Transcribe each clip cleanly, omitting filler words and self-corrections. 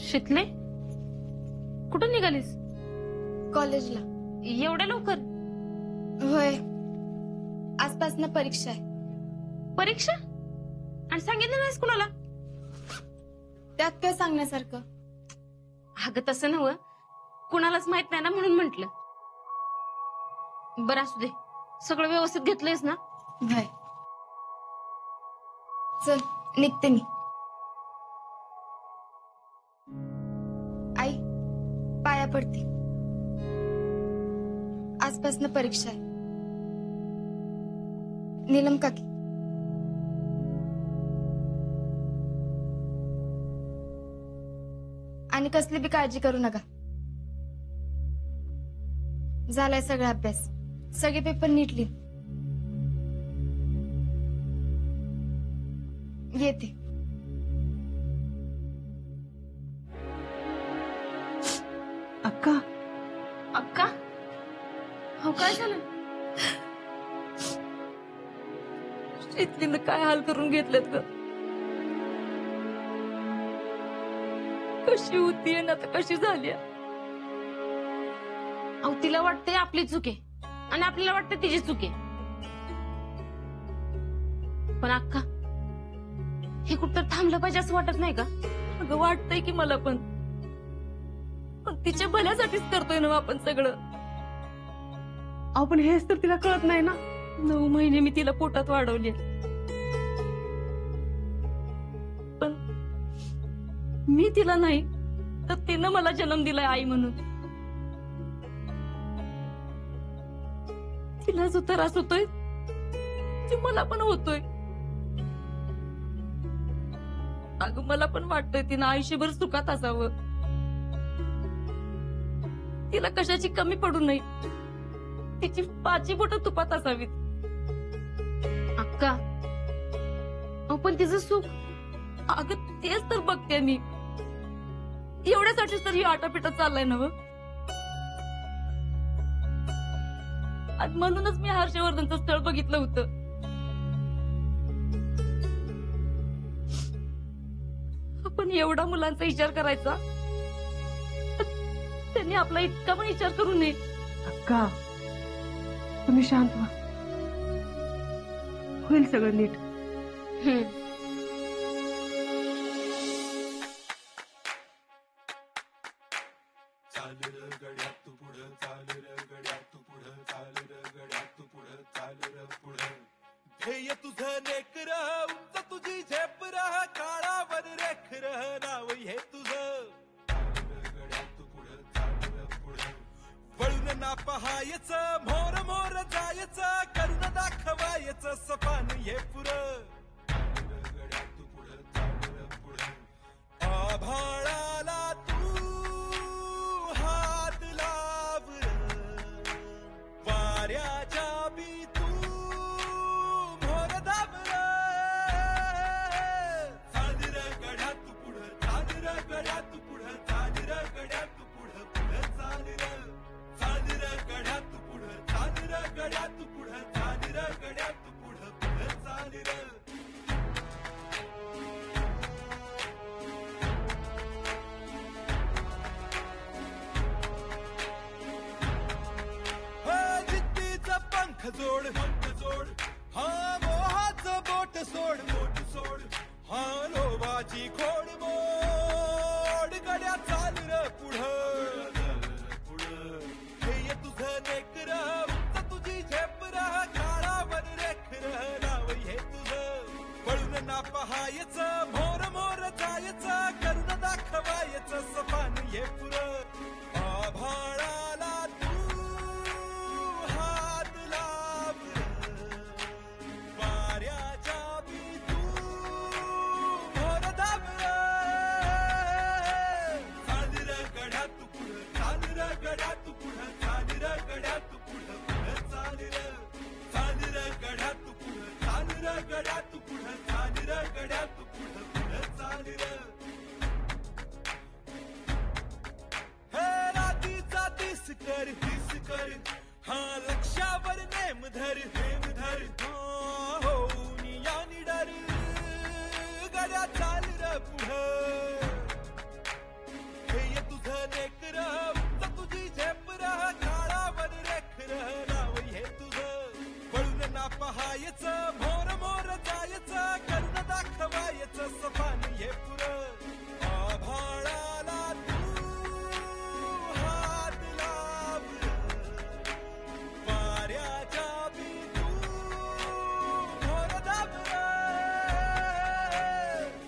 शितले, कुठं निघालीस? कॉलेजला. एवढ्या लवकर? होय, आजपासून परीक्षा आहे. परीक्षा? आणि सांगितलं नाहीस कुणाला? त्यात काय सांगण्यासारखं? अगं तसं नव्ह, कुणालाच माहित नाही ना म्हणून म्हंटल. बरं असू दे, सगळं व्यवस्थित घेतलंयस ना? होय. चल निघते मी. आई, पाया पडते. आजपासून परीक्षा आहे. नीलम काकी. आणि कसली बी काळजी करू नका. झालाय सगळा अभ्यास. सगळे पेपर नीट लिह. येते. अक्का. अक्का, हो काय झालं? शितलीनं काय हाल करून घेतलेत ग. कशी होतीये ना तर कशी झाली. अहो तिला वाटतंय आपली चूक आहे आणि आपल्याला वाटतं तिची चूक आहे. पण अक्का, हे कुठं थांबलं पाहिजे असं वाटत नाही का? अगं वाटतंय की मला पण तिच्या भल्यासाठीच करतोय ना आपण सगळं. अहो पण हेच तर तिला कळत नाही ना. 9 महिने मी तिला पोटात वाढवले, पण मी तिला नाही तर तिनं मला जन्म दिलाय आई म्हणून. तिला जो त्रास होतोय ते मला पण होतोय. अगं मला पण वाटतंय तिनं आयुष्यभर सुखात असावं. तिला कशाची कमी पडू नये. तिची 5 बोटं तुपात असावीत. अक्का, अहो पण तिचं सुख. अगं तेच तर बघते मी. एवढ्यासाठीच तर ही आटापिटा चाललाय ना व. आणि म्हणूनच मी हर्षवर्धनचं स्थळ बघितलं होतं. पण एवढा मुलांचा विचार करायचा, त्यांनी आपला इतका पण विचार करू नये. अक्का, तुम्ही शांत व्हा. होईल सगळं नीट. ध्येय तुझं लेकर उंच तुझी झेपर काळावर रेखर नाव हे तुझं. वळून ना पहायचं मोर मोर जायचं करून दाखवायचं सपान हे पुरं. आभाळाला तू हात लावर वाऱ्याच्या बी तू मोर दाबर. चांदर गड्या तू पुढं चांदर गड्या तू पुढं चांदर गड्या तू पुढं पुढं चांदर. चांदर गड्या तू पुढं चांदर गड्या तू पुढं चांदर गड्या तू पुढं पुढं चांदर. पंख जोड पंख जोड. हा मोहाचं बोट सोड बोट सोड. हा लोभाची खोड मोड गड्या चाल र पुढं पुढं. हे तुझं नेकर उंच तुझी झेपर काळावर रेखर नाव हे तुझं. पळून ना पहायचं मोर मोर जायचं करून दाखवायचं सपान हे पुरं. आभाळाला कर. हा लक्षावर नेम धर हो निया निडर गड्या चाल र पुढं. सफान ये पुर आभाळाला तू हात लाव वाऱ्याच्या बी तू मोर दाब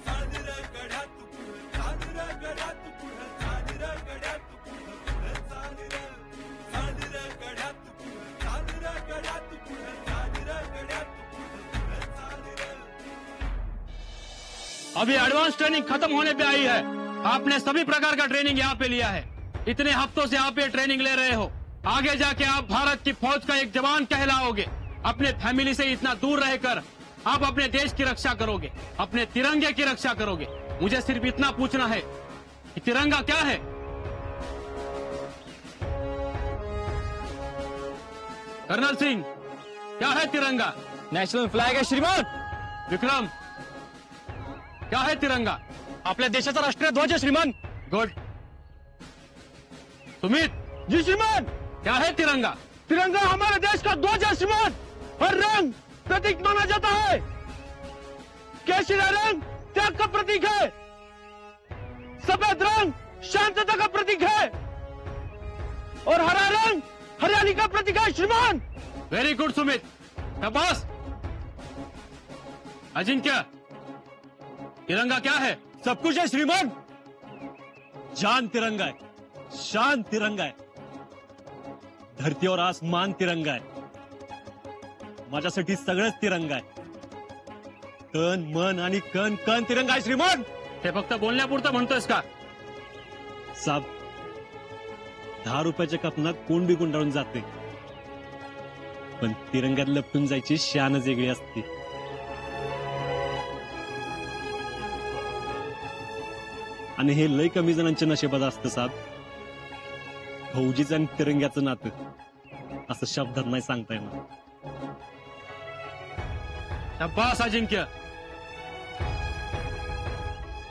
चांदर गड्या तू पुढं चांदर गड्या तू पुढं चांदर गड्या तू पुढं पुढं चांदर गड्या तू पुढं चांदर गड्या तू पुढं चांदर गड्या तू पुढं पुढं चांदर अभी एडवांस ट्रेनिंग खत्म होने पे आई है। आपने सभी प्रकार का ट्रेनिंग यहाँ पे लिया है। इतने हफ्तों से आप ये ट्रेनिंग ले रहे हो। आगे जाके आप भारत की फौज का एक जवान कहलाओगे। अपने फैमिली से इतना दूर रहकर आप अपने देश की रक्षा करोगे, अपने तिरंगे की रक्षा करोगे। मुझे सिर्फ इतना पूछना है कि तिरंगा क्या है? कर्नल सिंह, क्या है तिरंगा? नॅशनल फ्लॅग आहे श्रीमान. विक्रम, क्या है तिरंगा? आपल्या देशाचा राष्ट्रीय ध्वज आहे श्रीमान. गुड। सुमित जी श्रीमान. क्या है तिरंगा? तिरंगा हमारे देश का ध्वज है श्रीमान. हर रंग प्रतीक माना जाता है. केसरी रंग त्याग का प्रतीक है. सफेद रंग शांतता का प्रतीक है और हरा रंग हरियाली का प्रतीक है श्रीमान. वेरी गुड सुमित, शाबाश। अजिंक्य, तिरंगा क्या है? सब कुछ है श्रीमान. जान तिरंगा है, शान तिरंगा है, धरती और आसमान तिरंगा आहे. माझ्यासाठी सगळंच तिरंगा आहे. तन मन आणि कण कण तिरंगा आहे श्रीमान. हे फक्त बोलण्यापुरतं म्हणतोयस का? साब, 10 रुपयाच्या कपनात कोण बी गुंडाळून जाते, पण तिरंग्यात लपटून जायची शानच वेगळी असते. आणि हे लय कमी जणांच्या नशिबात असतं साहेब. फौजीचं आणि तिरंग्याचं नातं असं शब्दात नाही सांगता येणार. शाबाश अजिंक्य,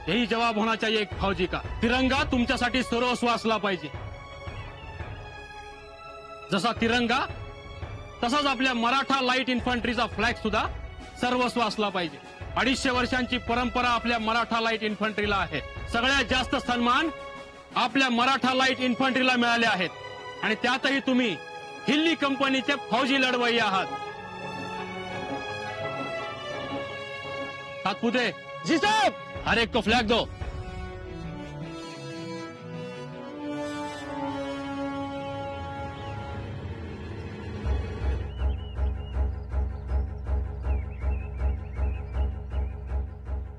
यही जवाब होना चाहिए एक फौजी का. तिरंगा तुमच्यासाठी सर्वस्व असला पाहिजे. जसा तिरंगा तसाच आपल्या मराठा लाईट इन्फंट्रीचा फ्लॅग सुद्धा सर्वस्व असला पाहिजे. 250 वर्षांची परंपरा आपल्या मराठा लाईट इन्फंट्रीला आहे. सगळ्यात जास्त सन्मान आपल्या मराठा लाईट इन्फंट्रीला मिळाले आहेत आणि त्यातही तुम्ही हिल्ली कंपनीचे फौजी लढवय्ये आहात. सातपुते, जी साहेब. हर एक को फ्लैग दो.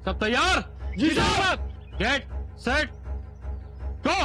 सब तैयार? जी साहब. Get set go.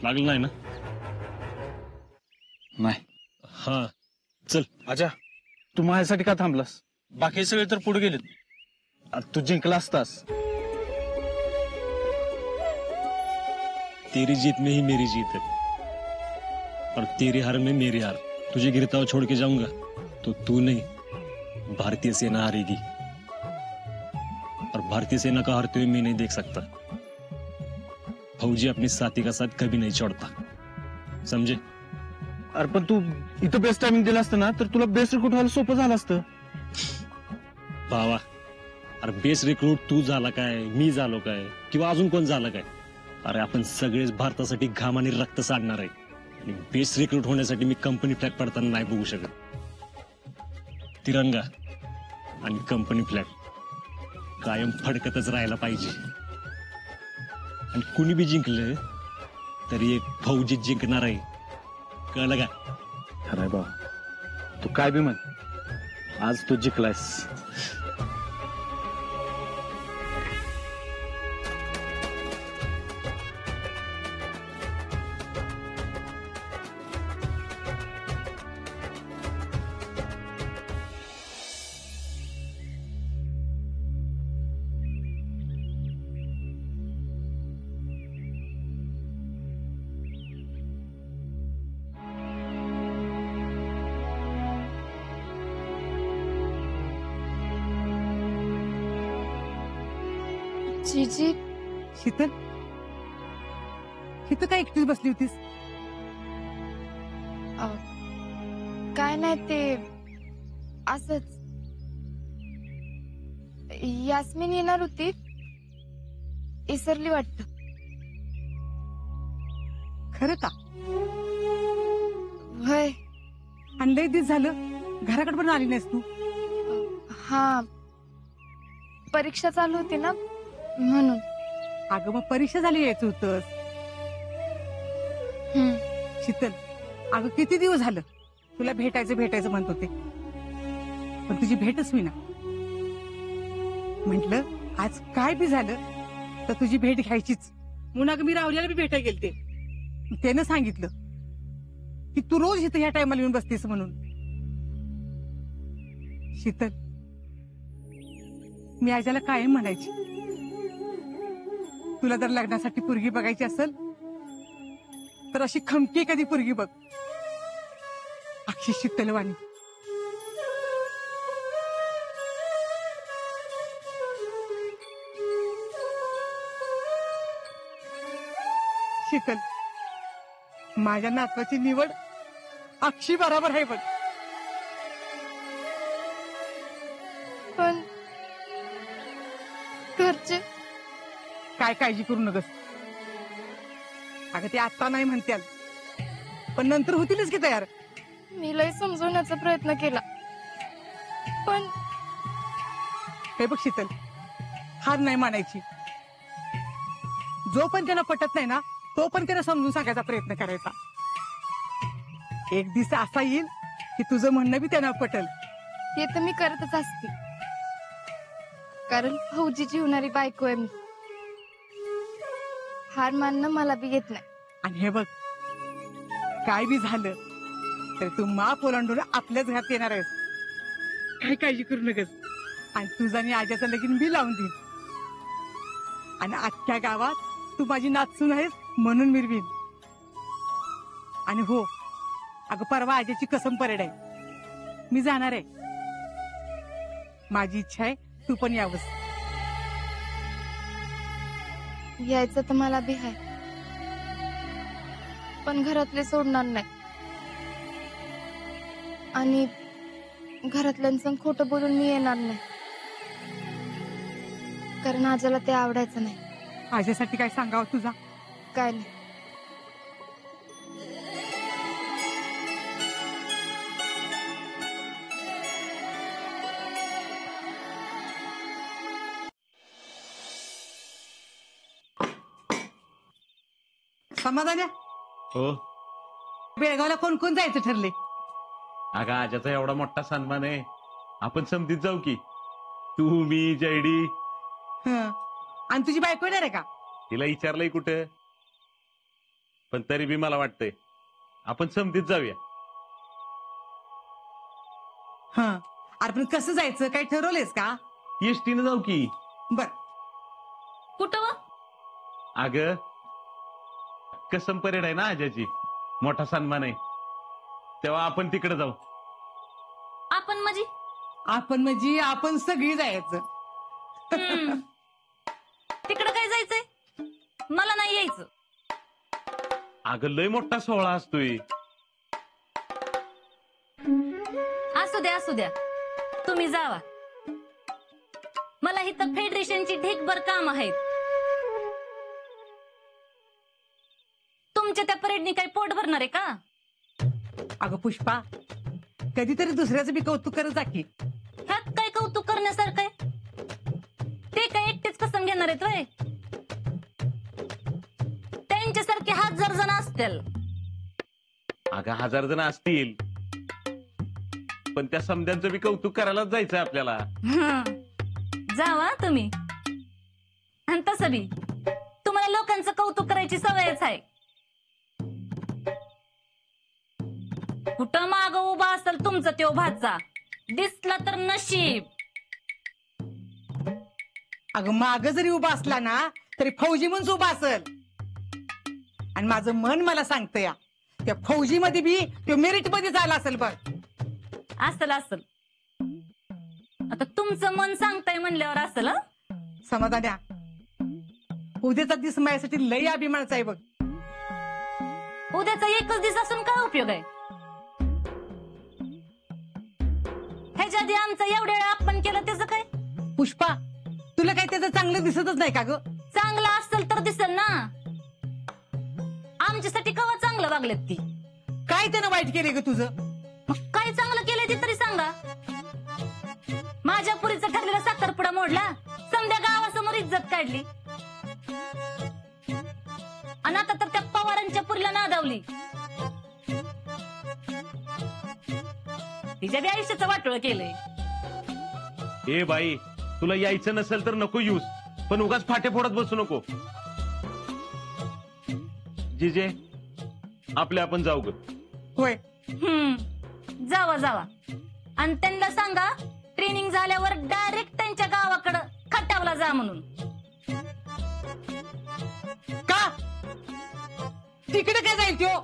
लागलं नाही ना? नाही. हा चल. आजा, तू माझ्यासाठी का थांबलास? बाकी सगळे तर पुढे गेलेत. तू जिंकला असतास. तेरी जीत में ही मेरी जीत है और तेरी हार में मेरी हार. तुझे गिरता छोड़ के जाऊंगा तो तू नहीं, भारतीय सेना हारेगी. और भारतीय सेना का हारते हुए मैं नहीं देख सकता. फौजी अपनी साथी का साथ कभी नहीं छोड़ता, समझे? अरे पण तू इथं बेस्ट टायमिंग दिला असतं ना तर तुला बेस्ट रिक्रूट व्हायला सोपं झालं असतं. भावा, अरे बेस्ट रिक्रूट तू झाला काय, मी झालो काय, किंवा अजून कोण झालं काय? अरे आपण सगळेच भारतासाठी घाम आणि रक्त सांडणार आहे. आणि बेस्ट रिक्रूट होण्यासाठी मी कंपनी फ्लॅग पडताना नाही बघू शकत. तिरंगा आणि कंपनी फ्लॅग कायम फडकतच राहायला पाहिजे. आणि कुणी बी जिंकलं तरी एक फौजी जिंकणार आहे, कळलं का? खरंय बा, तू काय बी म्हण, आज तू जिंकलायस. जीजी शीतल इथं काय एकटीच बसली होतीस? काय नाही ते असंच. यास्मिन येणार होती, इसरली वाटत. खरं का? होय. आणि लय दिवस झालं घराकडे पण आली नाहीस तू. हा, परीक्षा चालू होती ना म्हणून. अगं मग परीक्षा झाली यायचं होतंस. शीतल अगं किती दिवस झालं तुला भेटायचं म्हणत होते, पण तुझी भेटच होईना. म्हंटल आज काय बी झालं तर तुझी भेट घ्यायचीच म्हणून अगं मी रावल्याला बी भेटायला गेलते. त्यानं सांगितलं की तू रोज इथं ह्या टायमाला येऊन बसतेस म्हणून. शीतल मी आजाला कायम म्हणायची, तुला जर लग्नासाठी पोरगी बघायची असेल तर अशी खमकी कधी पोरगी बघ, अक्षी शीतलवाणी. शीतल माझ्या नातवाची निवड अक्षी बरोबर आहे बघ. पण घरचे काय काळजी करू नकस. अगं ते आता नाही म्हणत्याल पण नंतर होतीलच की तयार. मी लय समजवण्याचा प्रयत्न केला, पण हे बघ शीतल, हार नाही मानायची. जो पण त्यांना पटत नाही ना तो पण त्यांना समजून सांगायचा प्रयत्न करायचा. एक दिवस असा येईल की तुझं म्हणणं बी त्यांना पटल. ते तर मी करतच असते, कारण फौजीची होणारी बायको आहे मी. हार मानणं मला बी येत नाही. आणि हे बघ काय बी झालं तर तू माप ओलांडून आपल्याच घरात येणार आहेस. काही काळजी करू नकस. आणि तुझं आणि आज्याचं लगीन बी लावून देईन. आणि अख्ख्या गावात तू माझी नाचसून आहेस म्हणून मिरवीन. आणि हो अगं परवा आज्याची कसम परेड आहे, मी जाणार आहे. माझी इच्छा आहे तू पण यावंस. यायचं तर मला बी आहे, पण घरातले सोडणार नाही. आणि घरातल्यांचं खोटं बोलून मी येणार नाही, कारण आजाला ते आवडायचं नाही. आज्यासाठी काय सांगावं तुझा? काय नाही. समाधान हो बेळगावला कोण कोण जायचं ठरले? अगं आजाचा एवढा मोठा सन्मान आहे, आपण समतीत जाऊ की. तू मी जयडी. हं. आणि तुझी बायको येणार आहे का? तिला विचारलंय कुठं, पण तरी बी मला वाटतंय आपण समतीत जाऊया. हं. अरे पण कसं जायचं काही ठरवलेस का? एसटीनं जाऊ की. बर. कुठं? अगं कसम परेड आहे ना आजाची, मोठा सन्मान आहे, तेव्हा आपण तिकडे जाऊ. आपण म्हणजे आपण म्हणजे आपण सगळी जायचं. तिकडं काय जायचंय? मला नाही यायचं. अगं लय मोठा सोहळा असतोय. असू द्या तुम्ही जावा. मला इथं फेडरेशनची ढेकभर काम आहेत. तुमच्या त्या परेडनी काही पोट भरणार आहे का? अगं पुष्पा कधीतरी दुसऱ्याचं बी कौतुक करत जा की. ह्यात काय कौतुक करण्यासारखं आहे? ते काय एकटेच कसम घेणार आहेत वय? त्यांच्यासारखे 1000 जण असतील. अगं 1000 जण असतील, पण त्या समद्यांचं बी कौतुक करायलाच जायचंय आपल्याला. जावा तुम्ही. आणि तसं बी तुम्हाला लोकांचं कौतुक करायची सवयच आहे. कुठं माग उभा असेल तुमचा त्यो भाचा, दिसला तर नशीब. अगं माग जरी उभा असला ना तरी फौजी म्हणून उभा असेल. आणि माझं मन मला सांगतं या त्या फौजी मध्ये बी तो मेरिट मध्ये झाला असेल बघ. असल आता तुमचं मन सांगताय म्हणल्यावर असल. समाधान्या उद्याचा दिवस माझ्यासाठी लई अभिमानाचा आहे बघ. उद्याचा एकच दिवस असून काय उपयोग आहे? ह्याच्या आधी आमचा एवढ्या वेळा अपमान केलं त्याचं काय? पुष्पा, तुला काही त्याचं चांगलं दिसतच नाही का ग? चांगलं असेल तर दिसेल ना. आमच्यासाठी कवा चांगलं वागलेत ती? काय त्यानं वाईट केले ग तुझं? मग काय चांगलं केलंय ते तरी सांगा. माझ्या पुरीचा ठरलेला साखरपुडा मोडला, समध्या गावासमोर इज्जत काढली, आणि आता तर त्या पवारांच्या पुरीला नादावली. तिच्या बी आयुष्याचं वाटोळ केलंय. ए बाई, तुला यायचं नसेल तर नको येऊस, पण उगाच फाटे फोडत बसू नको. जिजे, आपले आपण जाऊ ग. होय, जावा जावा, आणि त्यांना सांगा ट्रेनिंग झाल्यावर डायरेक्ट त्यांच्या गावाकडं खटावला जा म्हणून. का तिकडे काय जाईल त्यो?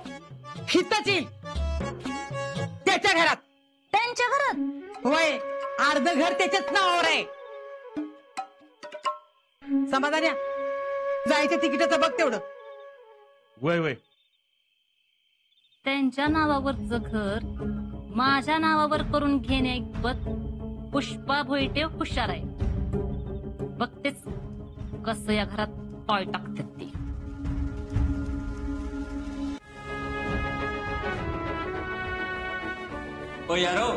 हितच येईल त्याच्या घरात. त्यांच्या घरात? होय, अर्ध घर त्याच्याच नावावर आहे. समाधान्या, जायच्या तिकिटाचं बघ तेवढं. वय वय, त्यांच्या नावावरचं घर माझ्या नावावर करून घेण्याइतपत पुष्पा भोईटे हुशार आहे. बघतेच कसं या घरात पाय टाकतात ती. ओ यारो,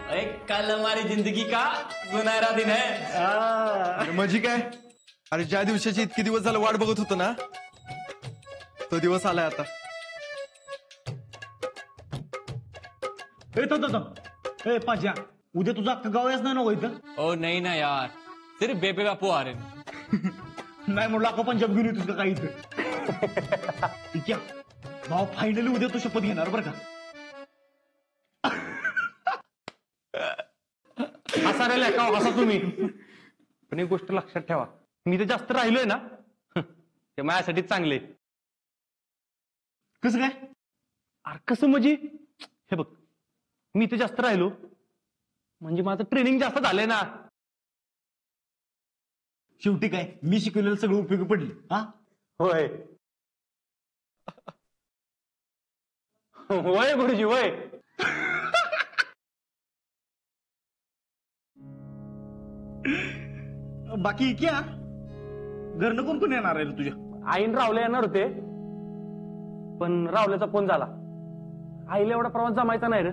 अरे कल हमारी जिंदगी का सुनहरा दिन है. म्हणजे काय? अरे ज्या दिवसाची इतके दिवस झालं वाट बघत होतो ना, तो दिवस आलाय आता. पाज्या, उद्या तुझा अख्खा गाव याच नाही ना इथं? ओ नहीं ना यार, सिर्फ बेबे बापू आ रहे हैं. नाही म्हणलं अख्खा पंजाब घेऊन येतोस का काही इथं? ठीक आहे, भाऊ फायनली उद्या तू शपथ घेणार बरं का? असा राहिलाय का असा तुम्ही? पण एक गोष्ट लक्षात ठेवा, मी तर जास्त राहिलोय ना, ते माझ्यासाठी चांगले. कसं काय? अरे कसं म्हणजे, हे बघ, मी तर जास्त राहिलो म्हणजे माझं ट्रेनिंग जास्त झालंय ना. शेवटी काय, मी शिकवलेलं सगळं उपयोगी पडले. हा, होय होय गुरुजी होय. बाकी क्या घरनं कोण कोण येणार आहे रे तुझ्या? आईन रावले येणार होते, पण रावल्याचा फोन झाला. आईला एवढा प्रवास जमायचा नाही रे.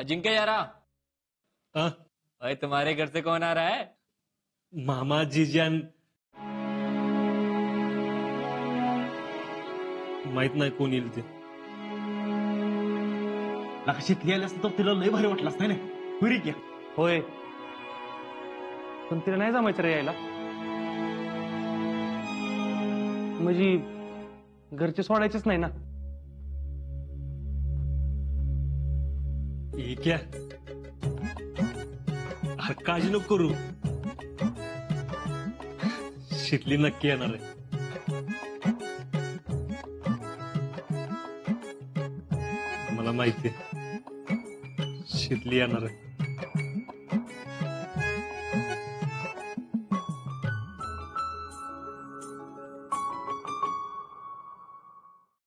अजिंक्य यारा, आ? अरे तुम्हारे घर से कौन आ रहा है? मामा जीजान माहित नाही कोण येईल ते. नका शेतली आली असतं तर तिला लय भारी वाटलं असतं ना. पुरी क्या होय, पण तिला नाही जमायचं रे यायला. म्हणजे घरचे सोडायचेच नाही ना. हे क्या, अरे काळजी नको करू, शिकली नक्की येणार आहे. मला माहितीये शिकली येणार आहे.